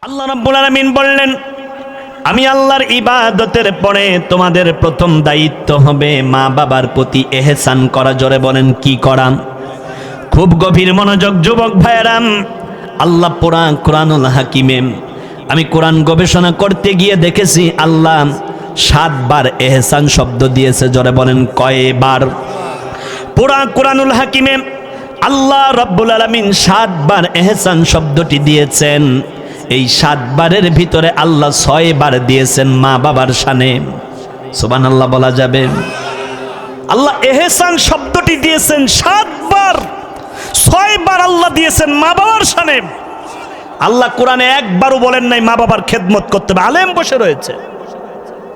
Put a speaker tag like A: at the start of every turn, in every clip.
A: আল্লাহ রাব্বুল আলামিন বললেন, আমি আল্লাহর ইবাদতের পরে তোমাদের প্রথম দায়িত্ব হবে মা বাবার প্রতি এহসান করা। জোরে বলেন, কি করা? খুব গভীর মনোযোগ যুবক ভাইরাম। আল্লাহ কোরআনুল হাকিমে আমি কোরআন গবেষণা করতে গিয়ে দেখেছি আল্লাহ 7 বার এহসান শব্দ দিয়েছে। জোরে বলেন, কয়বার? কোরআনুল হাকিমে আল্লাহ রাব্বুল আলামিন 7 বার এহসান শব্দটি দিয়েছেন। এই 7 বারের ভিতরে আল্লাহ 6 বার দিয়েছেন মা বাবার শানে। সুবহানাল্লাহ বলা যাবে? আল্লাহ এহসান শব্দটি দিয়েছেন 7 বার, 6 বার আল্লাহ দিয়েছেন মা বাবার শানে। আল্লাহ কোরআনে একবারও বলেন নাই মা বাবার খেদমত করতে হবে। আলেম বসে রয়েছে,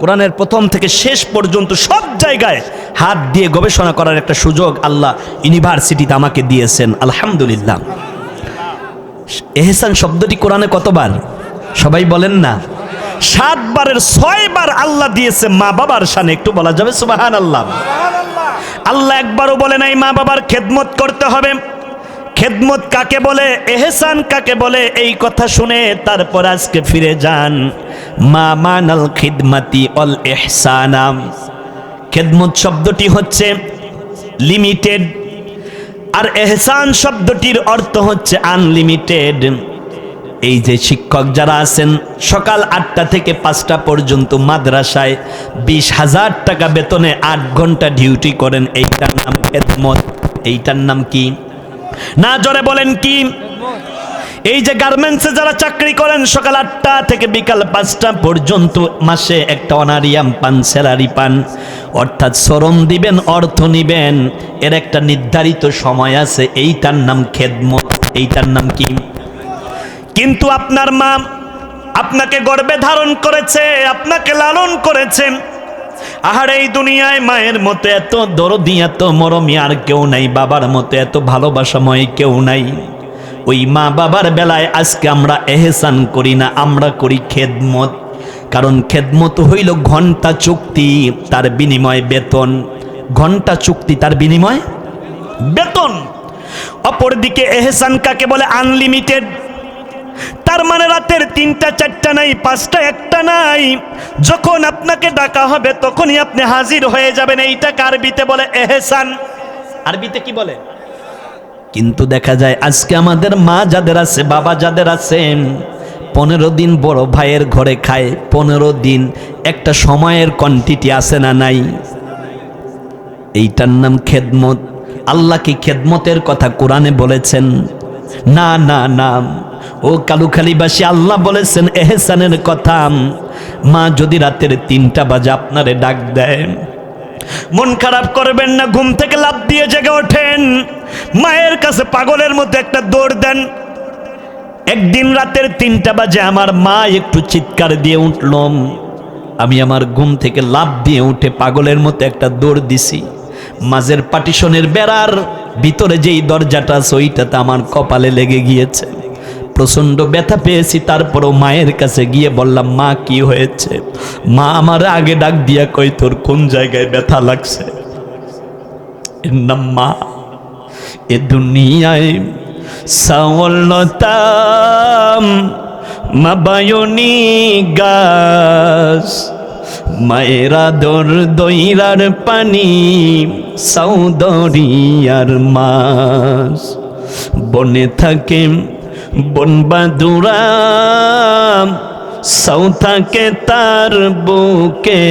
A: কোরআনের প্রথম থেকে শেষ পর্যন্ত সব জায়গায় হাত দিয়ে গবেষণা করার একটা সুযোগ আল্লাহ ইউনিভার্সিটিতে আমাকে দিয়েছেন, আলহামদুলিল্লাহ। এহসান শব্দটি কোরআনে কতবার সবাই বলেন না? 7 বারের 6 বার আল্লাহ দিয়েছে মা বাবার শানে। একটু বলা যাবে সুবহানাল্লাহ? আল্লাহ একবারও বলে নাই মা বাবার খেদমত করতে হবে। খেদমত কাকে বলে, এহসান কাকে বলে, এই কথা শুনে তারপর আজকে ফিরে যান। মা মানাল খিদমাতি অল ইহসানাম। খেদমত শব্দটি হচ্ছে লিমিটেড, আর এহসান শব্দটির অর্থ হচ্ছে আনলিমিটেড। এই যে শিক্ষক যারা আছেন সকাল 8টা থেকে 5টা পর্যন্ত মাদ্রাসায় 20,000 টাকা বেতনে 8 ঘন্টা ডিউটি করেন, এইটার নাম খেদমত। এইটার নাম কি? না জোরে বলেন কি? এই যে গার্মেন্টসে যারা চাকরি করেন সকাল 8টা থেকে বিকাল 5টা পর্যন্ত মাসে একটা অনারিয়াম পান, স্যালারি পান, অর্থাৎ শ্রম দিবেন, অর্থ নিবেন, এর একটা নির্ধারিত সময় আছে। এইটার নাম খেদমত। এইটার নাম কি? কিন্তু আপনার মা আপনাকে গর্ভে ধারণ করেছে, আপনাকে লালন করেছেন। আর এই দুনিয়ায় মায়ের মতো এত দরদি, এত মরমি আর কেউ নাই, বাবার মতো এত ভালোবাসাময় কেউ নাই। ওই মা বাবার বেলায় আজকে আমরা এহসান করি না, আমরা করি খেদমত। কারণ খেদমত হইল ঘন্টা চুক্তি, তার বিনিময়ে বেতন। ঘন্টা চুক্তি, তার বিনিময়ে বেতন। অপরদিকে এহসান কাকে বলে? আনলিমিটেড। তার মানে রাতের 3টা 4টা নাই, 5টা 1টা নাই, যখন আপনাকে ডাকা হবে তখনই আপনি হাজির হয়ে যাবেন। এইটা আরবিতে বলে এহসান। আরবিতে কি বলে? কিন্তু দেখা যায় আজকে আমাদের মা যাদের আছে, বাবা যাদের আছেন, 15 দিন বড় ভাইয়ের ঘরে খায়, 15 দিন একটা সময়ের কোয়ান্টিটি আছে না নাই? এইটার নাম খেদমত। আল্লাহ কি খেদমতের কথা কোরআনে বলেছেন? না না না। ও কালুখালীবাসী, আল্লাহ বলেছেন এহসানের কথা। মা যদি রাতের 3টা বাজে আপনারে ডাক দেয়, মন খারাপ করবেন না, ঘুম থেকে লাফ দিয়ে জেগে ওঠেন, মায়ের কাছে পাগলের মতো একটা দৌড় দেন। একদিন রাতের 3টা বাজে আমার মা একটু চিৎকার দিয়ে উঠল, আমি আমার ঘুম থেকে লাফ দিয়ে উঠে পাগলের মতো একটা দৌড় দিছি। মাঝের পার্টিশনের বেড়ার ভিতরে যেই দরজাটা আছে ওইটাতে আমার কপালে লেগে গিয়েছে, প্রচন্ড ব্যথা পেয়েছি। তারপরও মায়ের কাছে গিয়ে বললাম, মা কি হয়েছে? মা আমার আগে ডাক দিয়া কই, তোর কোন জায়গায় ব্যথা লাগছে? এর নাম মা। এ দুনিয়ায় সাওলতাম মাবায়নি গাছ, মায়েরা দর দইরার পানি, সাউদরিয়ার মাছ। বনে থাকে বনবাদুরা, সাউ থাকে তার বুকে,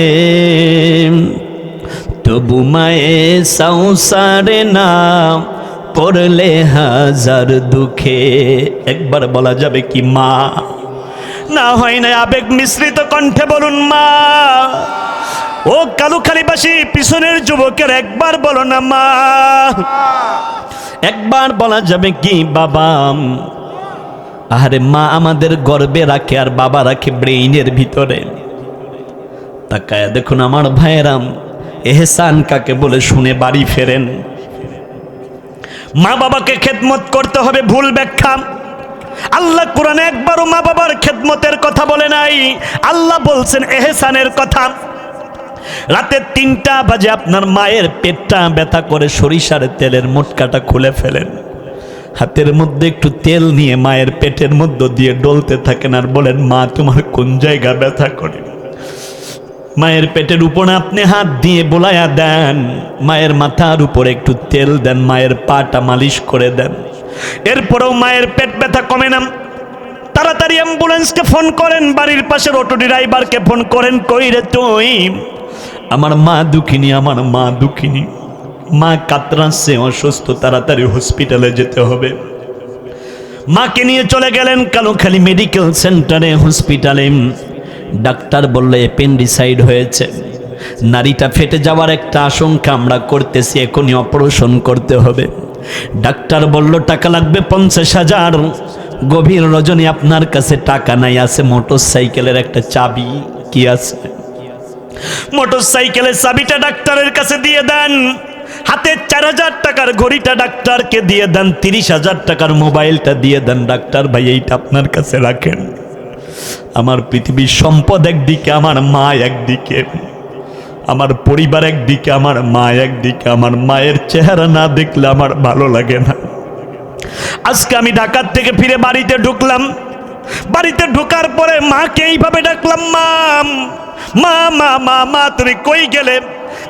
A: তবু মায়ে সাউ সারে না, পড়লে হাজার দুঃখে। একবার বলা যাবে কি মা? না হয় না, আবেগ মিশ্রিত কণ্ঠে বলুন মা। ও কালুখালীবাসী পিছনের যুবকের একবার বলো না মা। একবার বলা যাবে কি বাবা? আরে মা আমাদের গর্বে রাখে আর বাবা রাখে ব্রেইনের ভিতরে। তাকায়া দেখুন আমার ভাইয়েরাম, এহসান কাকে বলে শুনে বাড়ি ফেরেন। মা বাবাকে খেদমত করতে হবে, ভুল ব্যাখ্যা। আল্লাহ কোরআনে একবারও মা বাবার খেদমতের কথা বলে নাই, আল্লাহ বলছেন এহসানের কথা। রাতের 3টা বাজে আপনার মায়ের পেটটা ব্যথা করে সরিষার তেলের মোটকাটা খুলে ফেলেন, হাতের মধ্যে একটু তেল নিয়ে মায়ের পেটের মধ্যে দিয়ে ডলতে থাকেন আর বলেন, মা তোমার কোন জায়গা ব্যথা করে? মায়ের পেটের উপরে আপনি হাত দিয়ে বোলায়া দেন, মায়ের মাথার উপরে একটু তেল দেন, মায়ের পাটা মালিশ করে দেন। এরপরেও মায়ের পেট ব্যথা কমে না, তাড়াতাড়ি অ্যাম্বুলেন্সকে ফোন করেন, বাড়ির পাশের অটো ড্রাইভারকে ফোন করেন, কই রে তুই? আমার মা দুঃখিনী, আমার মা দুঃখিনী, মা কাতরাচ্ছে, অসুস্থ, তাড়াতাড়ি হসপিটালে যেতে হবে। মাকে নিয়ে চলে গেলেন কালুখালী মেডিকেল সেন্টারে, হসপিটালে। ডাক্তার বলল অ্যাপেন্ডিসাইড হয়েছে, নাড়িটা ফেটে যাওয়ার একটা আশঙ্কা আমরা করতেছি, এখনই অপারেশন করতে হবে। ডাক্তার বলল টাকা লাগবে 50,000। গভীর রজনী, আপনার কাছে টাকা নাই, আছে মোটর সাইকেলের একটা চাবি। কি আছে? মোটর সাইকেলের চাবিটা ডাক্তারের কাছে দিয়ে দেন, হাতে 4,000 টাকার ঘড়িটা ডাক্তারকে দিয়ে দেন, 30,000 টাকার মোবাইলটা দিয়ে দেন। ডাক্তার ভাই এইটা আপনার কাছে রাখেন, আমার পৃথিবীর সম্পদ একদিকে, আমার মা একদিকে, আমার পরিবার একদিকে, আমার মা একদিকে। আমার মায়ের চেহারা না দেখলে আমার ভালো লাগে না। আজকে আমি ঢাকা থেকে ফিরে বাড়িতে ঢুকলাম, বাড়িতে ঢোকার পরে মাকে এইভাবে ডাকলাম, মা মা মা মা মা তুমি কই গেলে?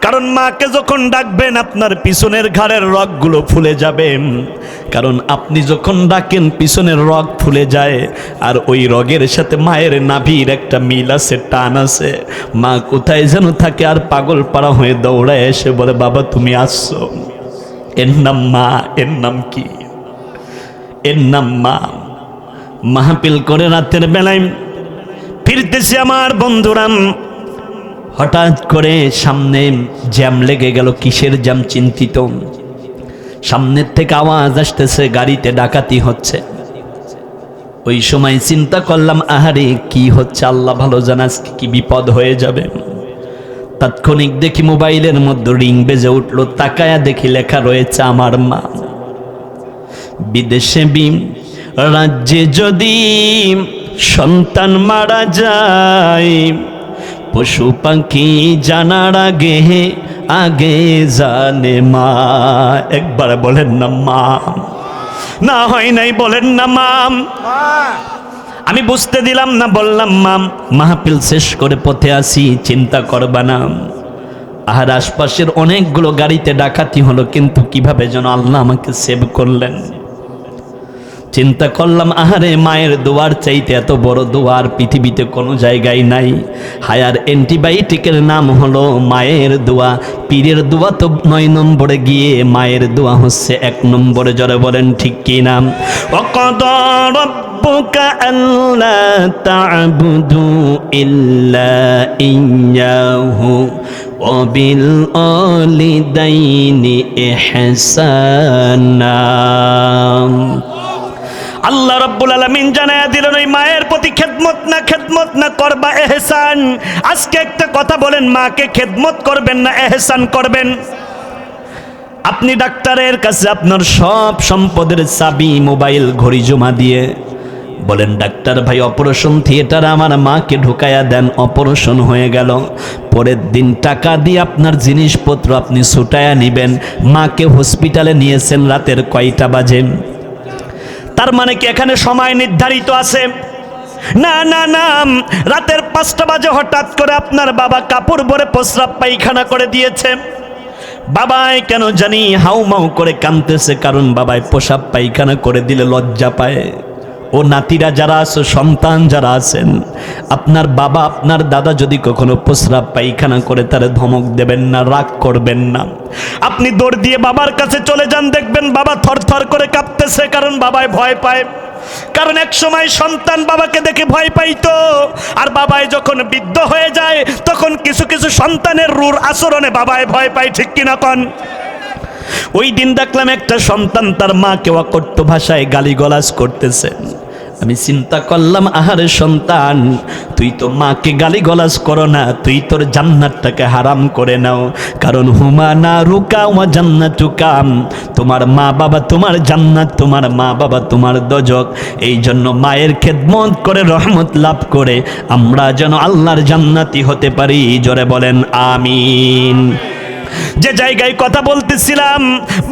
A: কারণ মাকে যখন ডাকবেন আপনার পিছনের ঘাড়ের রগগুলো ফুলে যাবে, কারণ আপনি যখন ডাকেন পিছনের রগ ফুলে যায়, আর ওই রগের সাথে মায়ের নাভির একটা মিল আছে, টান আছে। মা কোথায় যেন থাকে, আর পাগল পাড়া হয়ে দৌড়ায় এসে বলে, বাবা তুমি আসছো। এর নাম মা। এর নাম কি? এর নাম মা। মাহফিল করে রাতের বেলায় ফিরতেছি আমার বন্ধুরাম, হঠাৎ করে সামনে জ্যাম লেগে গেল। কিসের জ্যাম? চিন্তিত। সামনের থেকে আওয়াজ আসতেছে, গাড়িতে ডাকাতি হচ্ছে। ওই সময় চিন্তা করলাম, আহারে কি হচ্ছে, আল্লাহ ভালো জানে আজকে কি বিপদ হয়ে যাবে। তাৎক্ষণিক দেখি মোবাইলের মধ্যে রিং বেজে উঠলো, তাকায়া দেখি লেখা রয়েছে আমার মা। বিদেশে রাজ্যে যদি সন্তান মারা যায়, পশু পাখি জানার আগে আগে জানে মা। একবার বলেন না মা। না হয় নাই বলেন না মা। আমি বুঝতে দিলাম না, বললাম মা। মাহফিল শেষ করে পথে আসি, চিন্তা করবা না। আর আশপাশের অনেকগুলো গাড়িতে ডাকাতি হলো, কিন্তু কিভাবে যেন আল্লাহ আমাকে সেভ করলেন। চিন্তা করলাম, আহারে মায়ের দোয়ার চাইতে এত বড় দোয়ার পৃথিবীতে কোনো জায়গায় নাই। হায়ার অ্যান্টিবায়োটিকের নাম হলো মায়ের দোয়া। পীরের দোয়া তো 9 নম্বরে গিয়ে, মায়ের দোয়া হচ্ছে 1 নম্বরে। জোরে বলেন ঠিক কি নাম? ওয়াকাদা রাব্বুকা আল্লা তা'বুদু ইল্লা ইয়্যাহু ওয়া বিল ওয়ালিদাইনি ইহসানা। আল্লাহ রাব্বুল আলামিন জানায়া দিলেন, ওই মায়ের প্রতি খেদমত না করবা এহসান। আজকে একটা কথা বলেন, মাকে খেদমত করবেন না এহসান করবেন? আপনি ডাক্তারের কাছে আপনার সব সম্পদের চাবি, মোবাইল, ঘড়ি জমা দিয়ে বলেন, ডাক্তার ভাই অপারেশন থিয়েটারে আমার মাকে ঢুকায়া দেন। অপারেশন হয়ে গেল, পরের দিন টাকা দিয়ে আপনার জিনিসপত্র আপনি ছুটায়া নিবেন। মাকে হসপিটালে নিয়েছেন রাতের কয়টা বাজে? তার মানে কি এখানে সময় নির্ধারিত আছে? না না না, রাতের 5টা বাজে হঠাৎ করে আপনার বাবা কাপড় ভরে প্রস্রাব পায়খানা করে দিয়েছে। বাবাই কেন জানি হাউমাউ করে কাঁদতেছে, কারণ বাবাই প্রস্রাব পায়খানা করে দিলে লজ্জা পায়। ও নাতিরা যারা আছে, সন্তান যারা আছেন, আপনার বাবা আপনার দাদা যদি কখনো প্রস্রাব পায়খানা করে, তারে ধমক দেবেন না, রাগ করবেন না। আপনি দৌড় দিয়ে বাবার কাছে চলে যান, দেখবেন বাবা থরথর করে কাঁপতেছে, কারণ বাবাই ভয় পায়। কারণ এক সময় সন্তান বাবাকে দেখে ভয় পাইতো, আর বাবাই যখন বৃদ্ধ হয়ে যায় তখন কিছু কিছু সন্তানের রূঢ় আচরণে বাবাই ভয় পায়। ঠিক কিনা কন? ওই দিন দেখলাম একটা সন্তান তার মাকে অকথ্য ভাষায় গালিগালাজ করতেছে। আমি চিন্তা করলাম, আহারে সন্তান, তুই তো মাকে গালিগালাজ করো না, তুই তোর জান্নাতটাকে হারাম করে নাও। কারণ হুমা না রুকা ওয়া জান্নাতুকা, তোমার মা বাবা তোমার জান্নাত, তোমার মা বাবা তোমার দোজখ। এই জন্য মায়ের খেদমত করে রহমত লাভ করে আমরা যেন আল্লাহর জান্নাতি হতে পারি। জোরে বলেন আমিন। যে জায়গায় কথা বলতেছিলাম,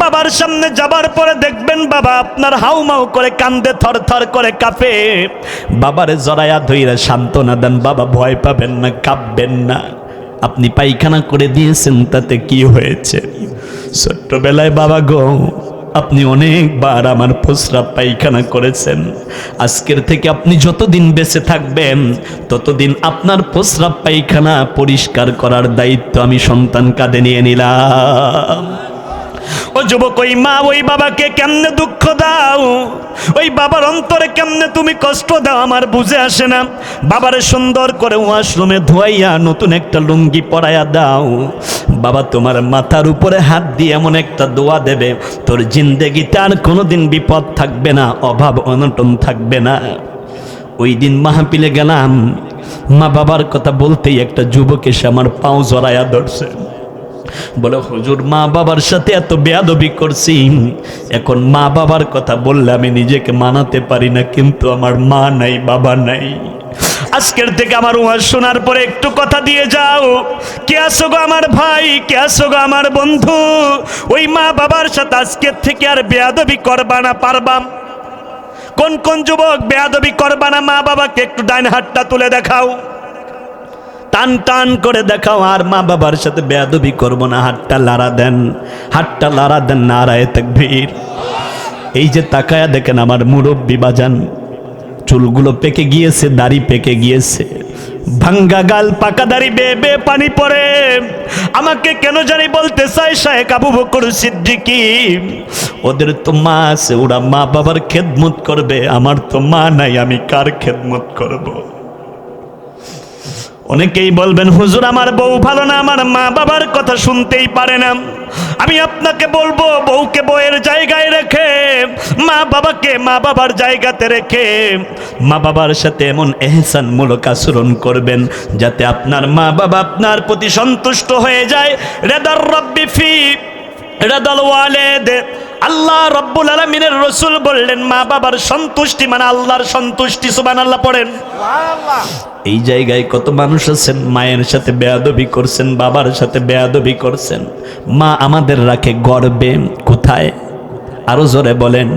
A: বাবার সামনে যাবার পরে দেখবেন বাবা আপনার হাউমাউ করে কান্দে, থরথর করে কাঁপে। বাবারে জড়ায়া ধইরা সান্ত্বনা দেন, বাবা ভয় পাবেন না, কাঁপবেন না, আপনি পায়খানা করে দিয়েছেন তাতে কি হয়েছে? ছোট্টবেলায় বাবা গো আপনি অনেকবার আমার প্রস্রাব পায়খানা করেছেন, আজকের থেকে আপনি যতদিন বেঁচে থাকবেন ততদিন আপনার প্রস্রাব পায়খানা পরিষ্কার করার দায়িত্ব আমি সন্তান কাঁধে নিয়ে নিলাম। ও যুবক, ওই মা ওই বাবাকে কেমনে দুঃখ দাও, ওই বাবার অন্তরে কেমনে তুমি কষ্ট দাও আমার বুঝে আসে না। বাবারে সুন্দর করে ওয়াশরুমে ধোয়াইয়া নতুন একটা লুঙ্গি পরাইয়া দাও। বাবা তোমার মাথার উপরে হাত দিয়ে এমন একটা দোয়া দেবে, তোর জিন্দেগিতে আর কোনোদিন বিপদ থাকবে না, অভাব অনটন থাকবে না। ওই দিন মাহফিলে গেলাম, মা বাবার কথা বলতেই একটা যুবক এসে আমার পাও জড়াইয়া ধরছে, বলে হুজুর মা বাবার সাথে এত বেয়াদবি করছি, এখন মা বাবার কথা বললে আমি নিজেকে মানাতে পারি না, কিন্তু আমার মা নাই বাবা নাই। আজকের থেকে আমার ওয়াজ শোনার পরে একটু কথা দিয়ে যাও, কে আসো গো আমার ভাই, কে আসো গো আমার বন্ধু, ওই মা বাবার সাথে আজকের থেকে আর বেয়াদবি করবা না, পারবা? কোন কোন যুবক বেয়াদবি করবা না মা বাবাকে? একটু ডাইন হাতটা তুলে দেখাও, টান টান করে দেখাও। আর মা বাবার সাথে বেয়াদবি করবো না, হাতটা লাড়া দেন, হাতটা লাড়া দেন, নারায়ে তাকবীর। এই যে তাকায়া দেখেন আমার মুরব্বি বাজান, চুলগুলো পেকে গিয়েছে, দাড়ি পেকে গিয়েছে, ভাঙ্গা গাল, পাকা দাড়ি, বেয়ে বেয়ে পানি পড়ে। আমাকে কেন জানি বলতে চাই শায়েখ আবু বকর সিদ্দিকী, ওদের তো মা আছে, ওরা মা বাবার খেদমত করবে, আমার তো মা নাই, আমি কার খেদমত করব? অনেকেই বলবেন হুজুর আমার বউ ভালো না, আমার মা বাবার কথা শুনতেই পারে না। আমি আপনাকে বলবো, বউকে বউয়ের জায়গায় রেখে, মা বাবাকে মা বাবার জায়গাতে রেখে মা বাবার সাথে এমন এহসানমূলক আচরণ করবেন যাতে আপনার মা বাবা আপনার প্রতি সন্তুষ্ট হয়ে যায়। রেদার রব্বি ফি রেদাল ওয়ালিদ, আল্লাহ রব্বুল আলামিনের রাসূল বললেন মা বাবার সন্তুষ্টি মানে আল্লাহর সন্তুষ্টি। সুবহানাল্লাহ পড়েন। এই জায়গায় কত মানুষ আছেন মায়ের সাথে বেয়াদবি করছেন, বাবার সাথে বেয়াদবি করছেন। মা আমাদের রাখে গর্বে, কোথায়? আরো জোরে বলেন।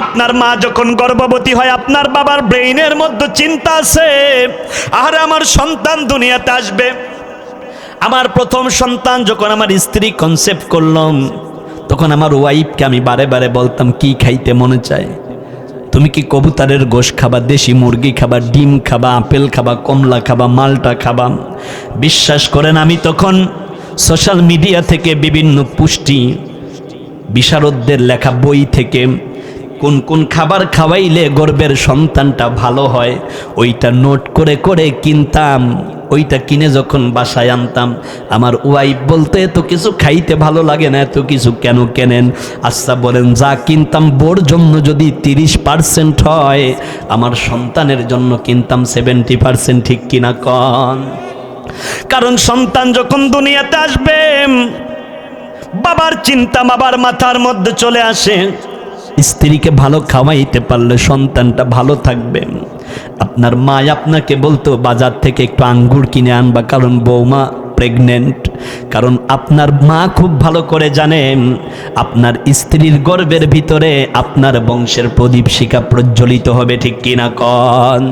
A: আপনার মা যখন গর্ভবতী হয় আপনার বাবার ব্রেইনের মধ্যে চিন্তা আছে, আরে আমার সন্তান দুনিয়াতে আসবে। আমার প্রথম সন্তান যখন আমার স্ত্রী কনসেপ্ট করলাম, তখন আমার ওয়াইফকে আমি বারে বারে বলতাম কি খাইতে মনে চায়? তুমি কি কবুতরের গোশ খাবা, দেশি মুরগি খাবা, ডিম খাবা, আপেল খাবা, কমলা খাবা, মালটা খাবা? বিশ্বাস করেন আমি তখন সোশ্যাল মিডিয়া থেকে বিভিন্ন পুষ্টি বিশারদদের লেখা বই থেকে কোন কোন খাবার খাওয়াইলে গর্ভের সন্তানটা ভালো হয় ওইটা নোট করে করে কিনতাম। ওইটা কিনে যখন বাসায় আনতাম আমার ওয়াইফ বলতে এত কিছু খাইতে ভালো লাগে না, এত কিছু কেন কেনেন? আচ্ছা বলেন, যা কিনতাম বোর জন্য যদি 30% হয় আমার সন্তানের জন্য কিনতাম 70%, ঠিক কিনা কন? কারণ সন্তান যখন দুনিয়াতে আসবে বাবার চিন্তা বাবার মাথার মধ্যে চলে আসে। স্ত্রীকে ভালো খাওয়াইতে পারলে সন্তানটা ভালো থাকবে। আপনার মা আপনাকে বলতো বাজার থেকে একটু আঙ্গুর কিনে আনবা, কারণ বৌমা প্রেগনেন্ট। কারণ আপনার মা খুব ভালো করে জানেন আপনার স্ত্রীর গর্ভের ভিতরে আপনার বংশের প্রদীপ শিখা প্রজ্বলিত হবে, ঠিক কিনা কন?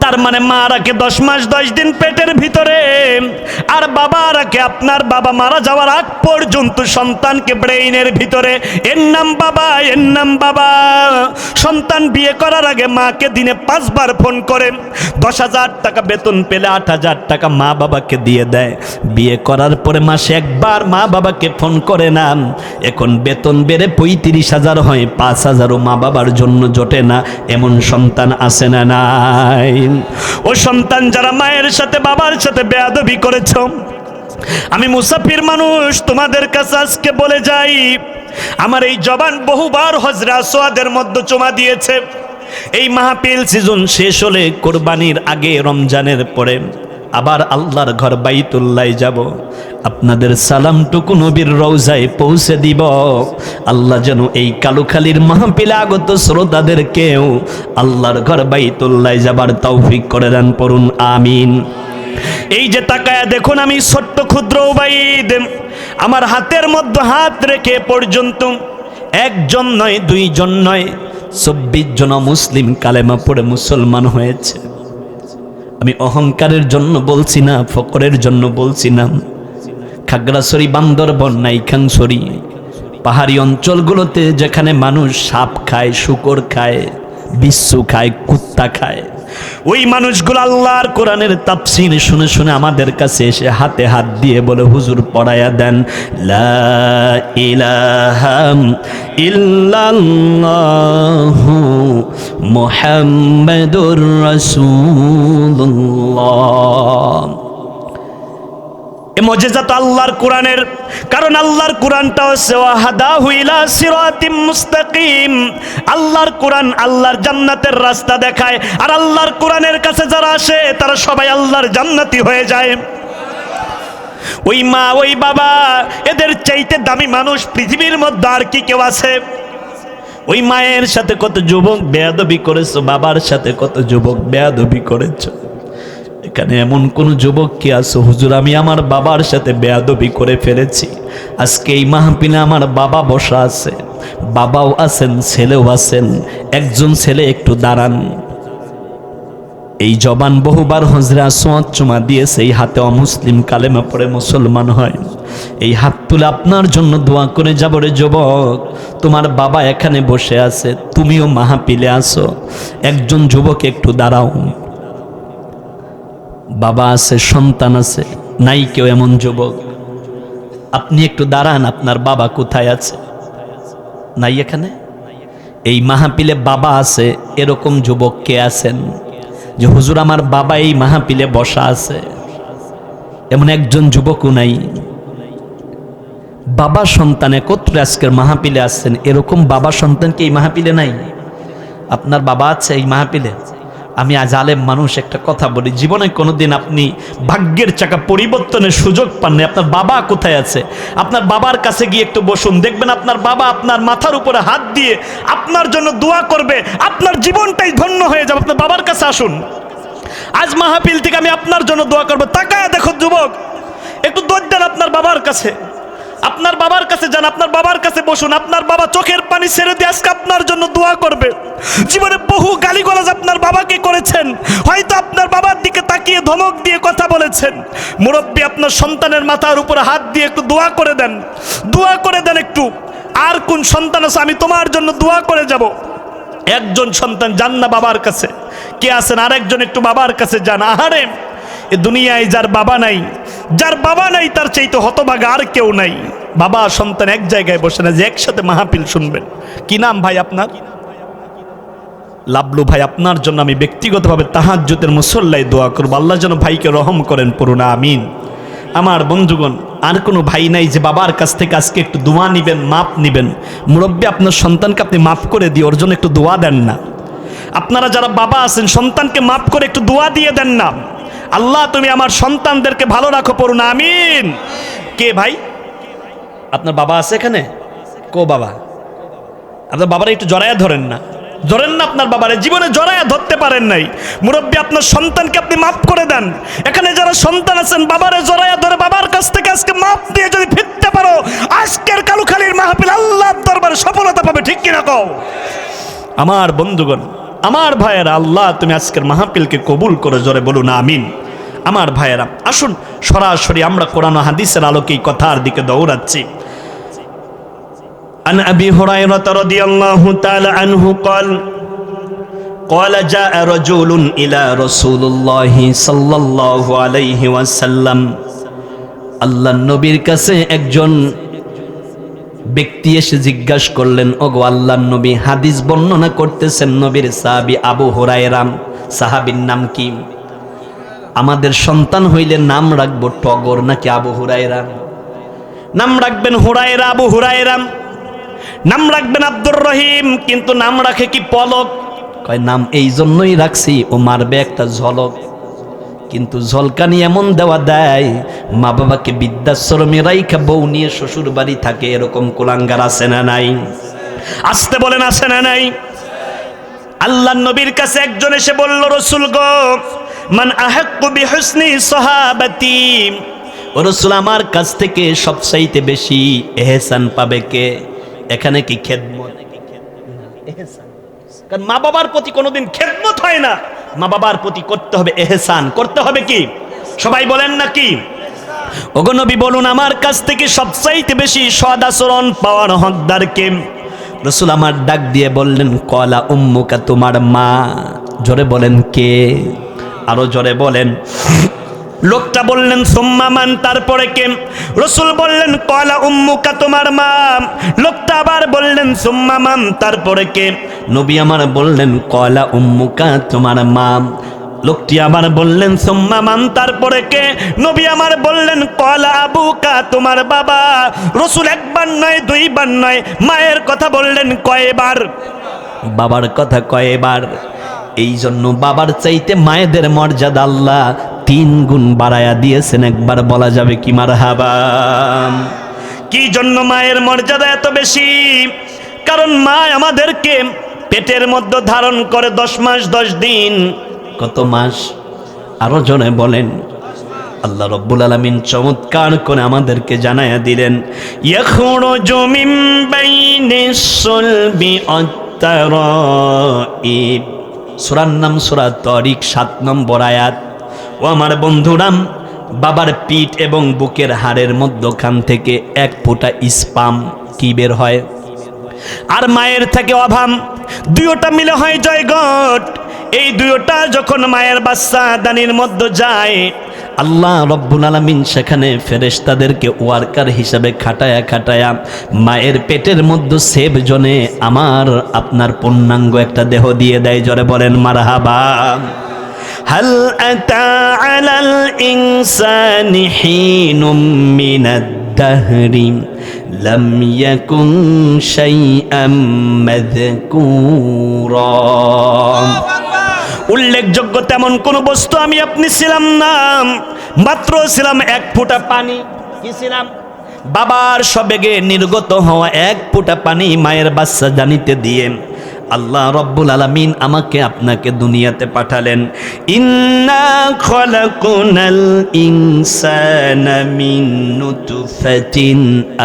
A: তার মানে মা রাখে 10 মাস 10 দিন পেটের ভিতরে, আর বাবা রাখে আপনার বাবা মারা যাওয়ার আগ পর্যন্ত সন্তানকে ব্রেইনের ভিতরে। এর নাম বাবা, এর নাম বাবা। সন্তান বিয়ে করার আগে মাকে দিনে 5 বার ফোন করে। 10,000 টাকা বেতন পেলে 8,000 টাকা মা বাবাকে দিয়ে দেয়। বিয়ে করার পরে মাসে একবার মা বাবাকে ফোন করে না। এখন বেতন বেড়ে 35,000 হয়, 5,000ও মা বাবার জন্য জোটে না। এমন সন্তান আছে না না? ও সন্তান যারা মায়ের সাথে বাবার সাথে বেয়াদবি করেছ, আমি মুসাফির মানুষ, তোমাদের কাছে আজকে বলে যাই, আমার এই জবান বহুবার হজরে আসওয়াদের মধ্যে চুমা দিয়েছে। এই মাহফিল সিজন শেষ হলে কোরবানির আগে রমজানের পরে আবার আল্লাহর ঘর বাইতুল্লাহ যাব, আপনাদের সালামটুকু নবীর রওজায় পৌঁছে দিব। আল্লাহ যেন এই কালুখালীর মাহফিলে আগত শ্রোতাদেরকেও আল্লাহর ঘর বাইতুল্লাহ যাবার তৌফিক করে দেন, পড়ুন আমিন। এই যে তাকায়া দেখুন, আমি ছোট্ট ক্ষুদ্র উবাইদ, আমার হাতের মধ্যে হাত রেখে পর্যন্ত একজন নয়, দুইজন নয়, 24 জন মুসলিম কালেমা পড়ে মুসলমান হয়েছে। আমি অহংকারের জন্য বলছি না, ফকরের জন্য বলছি না। খাগড়াছড়ি, বান্দরবন, নাইখাংছড়ি পাহাড়ি অঞ্চলগুলোতে যেখানে মানুষ সাপ খায়, শূকর খায়, বিচ্ছু খায়, কুত্তা খায়, ওই মানুষগুলো আল্লাহর কোরআনের তাফসীর শুনে শুনে আমাদের কাছে এসে হাতে হাত দিয়ে বলে, হুজুর পড়ায়া দেন লা ইলাহা ইল্লাল্লাহু মুহাম্মাদুর রাসূলুল্লাহ। মুজিজা তো আল্লাহর কোরআনের, কারণ আল্লাহর কোরআনটা হচ্ছে ওয়াহাদাহু ইলা সিরাতিম মুস্তাকিম। আল্লাহর কোরআন আল্লাহর জান্নাতের রাস্তা দেখায়, আর আল্লাহর কোরআনের কাছে যারা আসে তারা সবাই আল্লাহর জান্নাতি হয়ে যায়। ওই মা, ওই বাবা, এদের চাইতে দামি মানুষ পৃথিবীর মধ্যে আর কি কেউ আছে? ওই মায়ের সাথে কত যুবক বেয়াদবি করেছো, বাবার সাথে কত যুবক বেয়াদবি করেছো। এখানে এমন কোন যুবক কি আছো, হুজুর আমি আমার বাবার সাথে বেয়াদবি করে ফেলেছি, আজকে এই মাহফিলে আমার বাবা বসা আছে, বাবাও আছেন, ছেলেও আছেন, একজন ছেলে একটু দাঁড়ান। এই জবান বহুবার হজরে আসওয়াদ চুমা দিয়েছে, এই হাতে অমুসলিম কালেমা পড়ে মুসলমান হয়। এই হাত তুলে আপনার জন্য দোয়া করে যাব রে যুবক, তোমার বাবা এখানে বসে আছে, তুমিও মাহফিলে আসো, একজন যুবক একটু দাঁড়াও। বাবা আছে, সন্তান আছে, নাই কেউ এমন যুবক, আপনি একটু দাঁড়ান, আপনার বাবা কোথায় আছে? নাই এখানে? এই মাহফিলে বাবা আছে, এরকম যুবক কে আছেন যে হুজুর আমার বাবা এই মাহফিলে বসা আছে? এমন একজন যুবকও নাই। বাবা সন্তান একত্রে আজকের মাহফিলে আসছেন, এরকম বাবা সন্তান কি এই মাহফিলে নাই? আপনার বাবা আছে এই মাহফিলে? আমি আজ আলেম মানুষ, একটা কথা বলি, জীবনে কোনোদিন আপনি ভাগ্যের চাকা পরিবর্তনের সুযোগ পাননি, আপনার বাবা কোথায় আছে? আপনার বাবার কাছে গিয়ে একটু বসুন, দেখবেন আপনার বাবা আপনার মাথার উপরে হাত দিয়ে আপনার জন্য দোয়া করবে, আপনার জীবনটাই ধন্য হয়ে যাবে। আপনার বাবার কাছে আসুন, আজ মাহফিল থেকে আমি আপনার জন্য দোয়া করবো। তাকায় দেখো যুবক, একটু দৌড় দেন আপনার বাবার কাছে, আপনার বাবার কাছে যান, আপনার বাবার কাছে বসুন, আপনার বাবা চোখের পানি ছেড়ে দিয়ে আজকে আপনার জন্য দোয়া করবে। জীবনে বহু গালিগালাজ আপনার বাবাকে করেছেন, হয়তো আপনার বাবার দিকে তাকিয়ে ধমক দিয়ে কথা বলেছেন। মুরব্বী আপনার সন্তানের মাথার উপরে হাত দিয়ে একটু দোয়া করে দেন, দোয়া করে দেন একটু। আর কোন সন্তান আছে, আমি তোমার জন্য দোয়া করে যাব। একজন সন্তান যান না বাবার কাছে, কে আছেন আরেকজন একটু বাবার কাছে যান। আহারে, এ দুনিয়ায় যার বাবা নাই, যার বাবা নাই তার চাইতে হতভাগা আর কেউ নাই। বাবা সন্তান এক জায়গায় বসে না যে একসাথে মাহফিল শুনবেন। কি নাম ভাই আপনার? লাবলু ভাই, আপনার জন্য আমি ব্যক্তিগতভাবে তাহাজ্জুদের মুসল্লায় দোয়া করবো, আল্লাহ যেন ভাইকে রহম করেন, পড়ুন আমিন। আমার বন্ধুগণ, আর কোনো ভাই নাই যে বাবার কাছ থেকে আজকে একটু দোয়া নিবেন, মাপ নিবেন? মুরব্বী আপনার সন্তানকে আপনি মাফ করে দিয়ে ওর জন্য একটু দোয়া দেন না? আপনারা যারা বাবা আছেন সন্তানকে মাফ করে একটু দোয়া দিয়ে দেন না? আল্লাহ তুমি আমার সন্তানদেরকে ভালো রাখো, পড়ুন আমিন। কে ভাই আপনার বাবা আছে এখানে? কো বাবা? আপনার বাবারা একটু জড়ায়া ধরেন না, ধরেন না আপনার বাবারে, জীবনে জড়ায়া ধরতে পারেন নাই। মুরব্বী আপনার সন্তানকে আপনি মাফ করে দেন। এখানে যারা সন্তান আছেন বাবারে জড়ায়া ধরে বাবার কাছ থেকে আজকে মাফ দিয়ে যদি ফিরতে পারো, আজকের কালুখালীর মাহফিল আল্লাহর দরবারে সফলতা পাবে, ঠিক কিনা কও? আমার বন্ধুগণ, আমার ভাইয়েরা, আল্লাহ তুমি আজকের মাহফিলকে কবুল করে, জোরে বলুন আমিন। আমার ভাইয়েরা, আসুন সরাসরি আমরা কোরআন ও হাদিসের আলোকে এই কথার দিকে দৌড়াচ্ছি। عن أبي هريرة رضي الله تعالى عنه قال جاء رجل إلى رسول الله صلى الله عليه وسلم আল্লাহর নবীর কাছে একজন ব্যক্তি এসে জিজ্ঞাসা করলেন, ওগো আল্লাহর নবী, হাদিস বর্ণনা করতেছেন নবীর সাহাবী আবু হুরায়রা। সাহাবীর নাম কি? আমাদের সন্তান হইলে নাম রাখবো টগর নাকি আবু হুরায়রা? নাম রাখবেন হুরায়রা, আবু হুরায়রা। নাম রাখবেন আব্দুর রহিম, কিন্তু নাম রাখে কি পলক? কয় নাম এই জন্যই রাখছি ও মারবে একটা ঝলক। কিন্তু ঝলকানি এমন দেওয়া দেয়, মা বাবাকে বৃদ্ধাশ্রমে রাইখা বউ নিয়ে শ্বশুর বাড়ি থাকে, এরকম কুলাঙ্গার আছে না নাই? আসতে বলেন, আছে না নাই? আল্লাহর নবীর কাছে একজন এসে বলল, রাসূল গো, মান আহাক্কু বিহুসনি সাহাবাতি, ও রাসূল আমার কাছ থেকে সবচাইতে বেশি ইহসান পাবে কে? এখানে কি খেদমত? ইহসান। কারণ মা বাবার প্রতি কোনোদিন খেদমত হয় না, মা বাবার প্রতি করতে হবে ইহসান, করতে হবে কি? সবাই বলেন না কি? ওগো নবী বলুন আমার কাছ থেকে সবচাইতে বেশি সৎ আচরণ পাওয়ার হকদার কে? রাসূল আমার ডাক দিয়ে বললেন কলা উম্মুকা, তোমার মা। জোরে বলেন কে? আরো জোরে বলেন। লোকটা বললেন সুম্মা মান, তারপরে কে? রাসূল বললেন কলা উম্মুকা, তোমার মা। লোকটা আবার বললেন সুম্মা মান, তারপরে কে? নবী আমার বললেন কলা উম্মুকা, তোমার মা। লোকটি আবার বললেন সুম্মা মান, তারপরে কে? নবী আমার বললেন কলা আবুকা, তোমার বাবা। রাসূল একবার নয় দুইবার নয়, মায়ের কথা বললেন কয়বার? বাবার কথা কয়বার? এই জন্য বাবার চাইতে মায়েদের মর্যাদা আল্লাহ 3 গুণ বাড়ায়া দিয়েছেন। একবার বলা যাবে কি মারহাবা? কি জন্য মায়ের মর্যাদা এত বেশি? কারণ মা আমাদেরকে পেটের মধ্যে ধারণ করে 10 মাস 10 দিন। কত মাস? আরো জনে বলেন। আল্লাহ রব্বুল আলামিন চমৎকার করে আমাদেরকে জানায়া দিলেন ইয়াখরুজু মিন বাইনিস সুলবি আত-তারাইব। সূরার নাম সূরা তারিক, 7 নম্বর আয়াত। ও আমার বন্ধুরাম, বাবার পিঠ এবং বুকের হাড়ের মধ্যখান থেকে 1 ফোঁটা স্পাম কি বের হয়? আর মায়ের থেকে অভাম, দুইটা মিলে হয় জয়গট। এই দুইটা যখন মায়ের বাচ্চা দানির মধ্যে যায়, আল্লাহ রব্বুল আলামিন সেখানে ফেরেশতাদেরকে ওয়ার্কার হিসাবে খাটায়া মায়ের পেটের মধ্যে সেব জনে আমার আপনার পূর্ণাঙ্গ একটা দেহ দিয়ে দেয়। জোরে বলেন মারহাবা। হাল আতা আলাল ইনসানি হিনুম মিনাদ দাহরি লাম ইয়াকুন শাইআম মাযকুরা। উল্লেখযোগ্য তেমন কোন বস্তু আমি আপনি ছিলাম না, মাত্র ছিলাম 1 ফোঁটা পানি। কি ছিলাম? বাবার সবেগে নির্গত হওয়া 1 ফোঁটা পানি মায়ের বাচ্চা জানিতে দিয়ে আল্লাহ রব্বুল আলামিন আমাকে আপনাকে দুনিয়াতে পাঠালেন। ইন্না খলাকুনাল ইনসানা মিন নুতফাতিন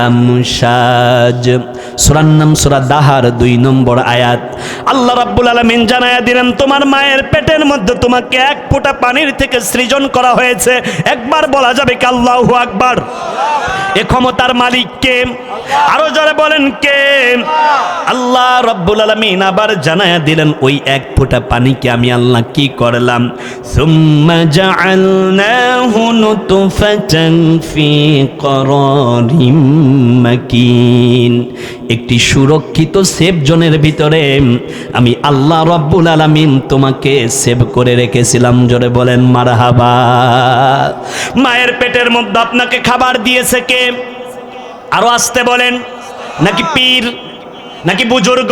A: আমশাজ। সূরার নাম সূরা দাহার 2 নম্বর আয়াত। আল্লাহ রাব্বুল আলামিন জানায়া দিলেন তোমার মায়ের পেটের মধ্যে তোমাকে 1 ফোঁটা পানির থেকে সৃজন করা হয়েছে। একবার বলা যাবে কি আল্লাহু আকবার? এ ক্ষমতার মালিক কে? আরো জোরে বলেন কে? আল্লাহ রাব্বুল আলামিন আবার জানায়া দিলেন ওই 1 ফোঁটা পানিকে আমি আল্লাহ কি করলাম? সুম্মা জাআলনাহু নুতফাতান ফি করারিম মাকিন। একটি সুরক্ষিত সেফ জোনের ভিতরে আমি আল্লাহ রাব্বুল আলামিন তোমাকে সেভ করে রেখেছিলাম। জোরে বলেন মারহাবা। মায়ের পেটের মধ্যে আপনাকে খাবার দিয়েছে কে? আরো আসতে বলেন। নাকি পীর, নাকি বুজুর্গ,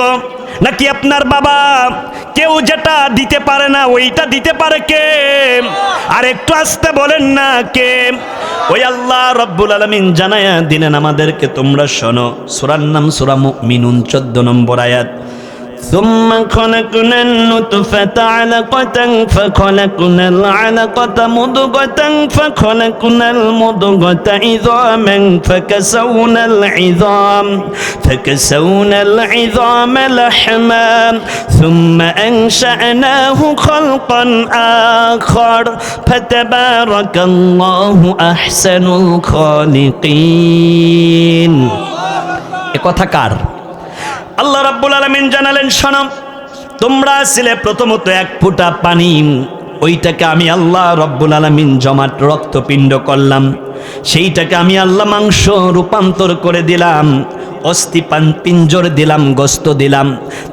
A: নাকি আপনার বাবা? কেউ যেটা দিতে পারে না ওইটা দিতে পারে কে? আর একটু আসতে বলেন না কে? ওই আল্লাহ রব্বুল আলামিন জানায়া দিলেন আমাদেরকে, তোমরা শোনো। সূরার নাম সূরা মুমিনুন 14 নম্বর আয়াত। ثم خلقنا النطفة علقة فخلقنا العلقة مضغة فخلقنا المضغة عظاما فكسونا العظام لحما ثم أنشأناه خلقا آخر فتبارك الله أحسن الخالقين। একথা কার? আল্লাহ রাব্বুল আলামিন জানালেন শোনো, তোমরা ছিলে প্রথমত 1 ফোঁটা পানি, ওইটাকে আমি আল্লাহ রাব্বুল আলামিন জমাট রক্তপিণ্ড করলাম, সেইটাকে আমি আল্লাহ মাংস রূপান্তর করে দিলাম, অস্থি পিঞ্জর দিলাম, গোস্ত দিলাম,